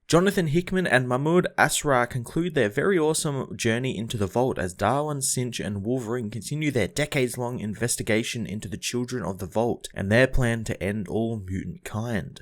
Jonathan Hickman and Mahmoud Asrar conclude their very awesome journey into the vault as Darwin, Cinch, and Wolverine continue their decades-long investigation into the children of the vault and their plan to end all mutant kind.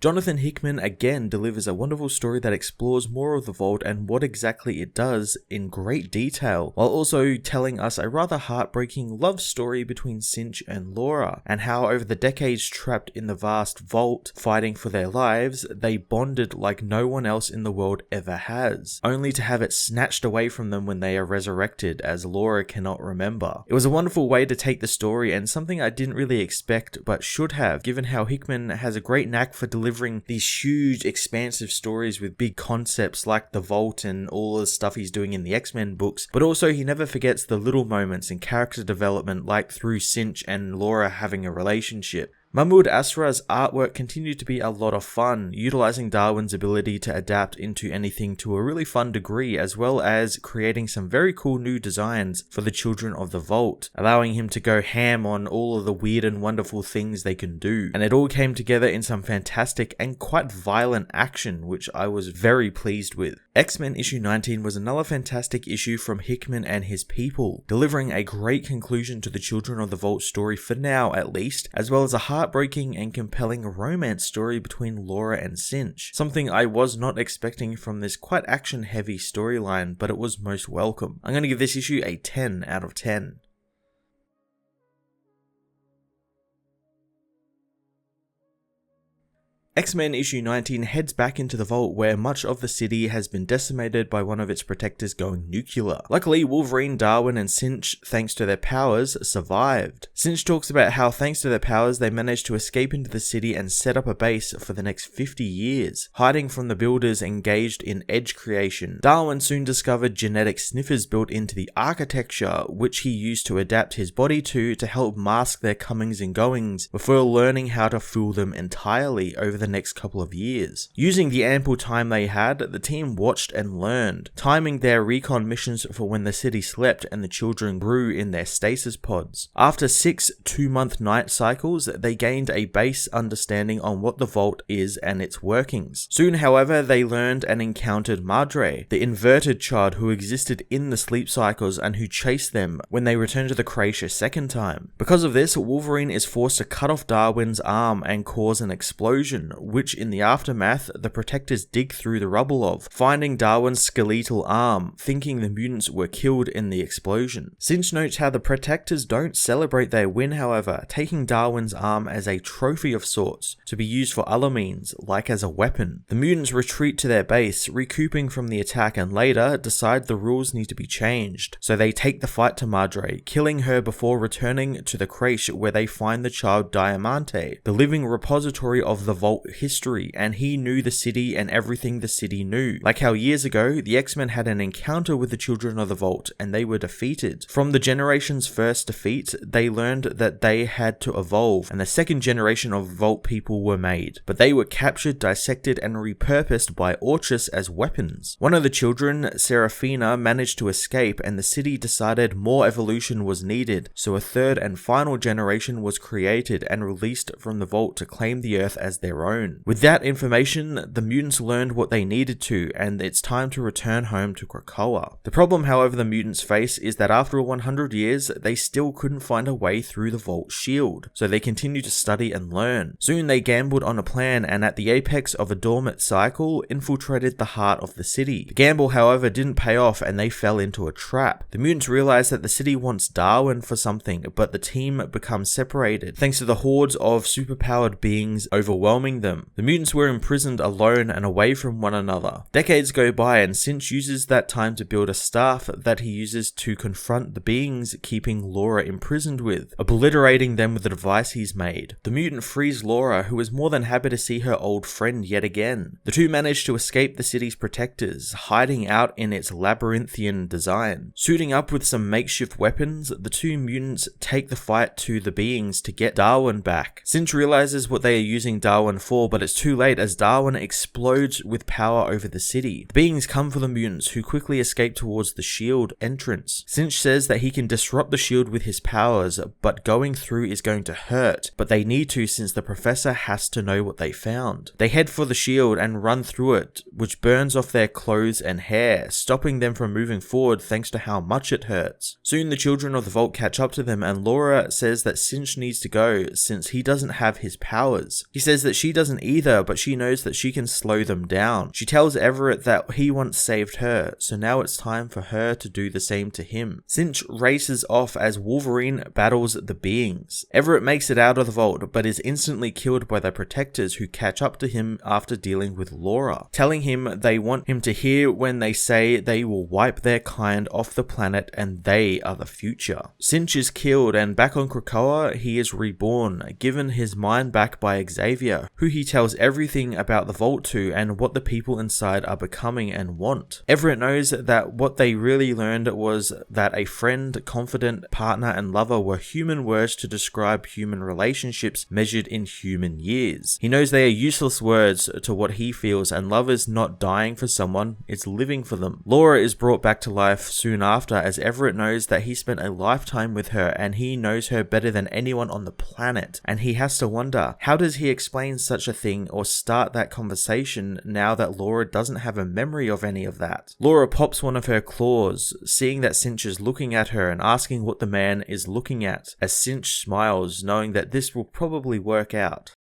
Jonathan Hickman again delivers a wonderful story that explores more of the vault and what exactly it does in great detail, while also telling us a rather heartbreaking love story between Cinch and Laura, and how over the decades trapped in the vast vault, fighting for their lives, they bonded like no one else in the world ever has, only to have it snatched away from them when they are resurrected, as Laura cannot remember. It was a wonderful way to take the story, and something I didn't really expect, but should have, given how Hickman has a great knack for delivering these huge expansive stories with big concepts like the vault and all the stuff he's doing in the X-Men books, but also he never forgets the little moments in character development, like through Cinch and Laura having a relationship. Mahmoud Asrar's artwork continued to be a lot of fun, utilizing Darwin's ability to adapt into anything to a really fun degree, as well as creating some very cool new designs for the children of the vault, allowing him to go ham on all of the weird and wonderful things they can do. And it all came together in some fantastic and quite violent action, which I was very pleased with. X-Men issue 19 was another fantastic issue from Hickman and his people, delivering a great conclusion to the Children of the Vault story for now at least, as well as a heartbreaking and compelling romance story between Laura and Cinch, something I was not expecting from this quite action-heavy storyline, but it was most welcome. I'm going to give this issue a 10 out of 10. X-Men issue 19 heads back into the vault where much of the city has been decimated by one of its protectors going nuclear. Luckily, Wolverine, Darwin, and Cinch, thanks to their powers, survived. Cinch talks about how thanks to their powers they managed to escape into the city and set up a base for the next 50 years, hiding from the builders engaged in edge creation. Darwin soon discovered genetic sniffers built into the architecture, which he used to adapt his body to help mask their comings and goings, before learning how to fool them entirely over the next couple of years. Using the ample time they had, the team watched and learned, timing their recon missions for when the city slept and the children grew in their stasis pods. After 6 two-month night cycles, they gained a base understanding on what the vault is and its workings. Soon, however, they learned and encountered Madre, the inverted child who existed in the sleep cycles and who chased them when they returned to the Creche a second time. Because of this, Wolverine is forced to cut off Darwin's arm and cause an explosion, which in the aftermath, the protectors dig through the rubble of, finding Darwin's skeletal arm, thinking the mutants were killed in the explosion. Cinch notes how the protectors don't celebrate their win, however, taking Darwin's arm as a trophy of sorts, to be used for other means, like as a weapon. The mutants retreat to their base, recouping from the attack, and later decide the rules need to be changed, so they take the fight to Madre, killing her before returning to the Creche where they find the child Diamante, the living repository of the vault history, and he knew the city and everything the city knew. Like how years ago, the X-Men had an encounter with the Children of the Vault and they were defeated. From the generation's first defeat, they learned that they had to evolve, and the second generation of Vault people were made, but they were captured, dissected, and repurposed by Orchis as weapons. One of the children, Seraphina, managed to escape, and the city decided more evolution was needed, so a third and final generation was created and released from the Vault to claim the Earth as their own. With that information, the mutants learned what they needed to, and it's time to return home to Krakoa. The problem, however, the mutants face is that after 100 years, they still couldn't find a way through the Vault shield, so they continue to study and learn. Soon they gambled on a plan, and at the apex of a dormant cycle, infiltrated the heart of the city. The gamble, however, didn't pay off, and they fell into a trap. The mutants realize that the city wants Darwin for something, but the team becomes separated, thanks to the hordes of superpowered beings overwhelming them. The mutants were imprisoned alone and away from one another. Decades go by, and Cinch uses that time to build a staff that he uses to confront the beings keeping Laura imprisoned with, obliterating them with the device he's made. The mutant frees Laura, who is more than happy to see her old friend yet again. The two manage to escape the city's protectors, hiding out in its labyrinthian design. Suiting up with some makeshift weapons, the two mutants take the fight to the beings to get Darwin back. Cinch realizes what they are using Darwin for fall, but it's too late as Darwin explodes with power over the city. The beings come for the mutants, who quickly escape towards the shield entrance. Sinch says that he can disrupt the shield with his powers, but going through is going to hurt, but they need to since the professor has to know what they found. They head for the shield and run through it, which burns off their clothes and hair, stopping them from moving forward thanks to how much it hurts. Soon the children of the vault catch up to them, and Laura says that Sinch needs to go since he doesn't have his powers. He says that she doesn't either, but she knows that she can slow them down. She tells Everett that he once saved her, so now it's time for her to do the same to him. Sinch races off as Wolverine battles the beings. Everett makes it out of the vault, but is instantly killed by the protectors, who catch up to him after dealing with Laura, telling him they want him to hear when they say they will wipe their kind off the planet and they are the future. Sinch is killed, and back on Krakoa, he is reborn, given his mind back by Xavier, who he tells everything about the vault to and what the people inside are becoming and want. Everett knows that what they really learned was that a friend, confidant, partner, and lover were human words to describe human relationships measured in human years. He knows they are useless words to what he feels, and love is not dying for someone, it's living for them. Laura is brought back to life soon after, as Everett knows that he spent a lifetime with her and he knows her better than anyone on the planet, and he has to wonder, how does he explain such a thing or start that conversation now that Laura doesn't have a memory of any of that? Laura pops one of her claws, seeing that Sinch is looking at her and asking what the man is looking at, as Sinch smiles, knowing that this will probably work out.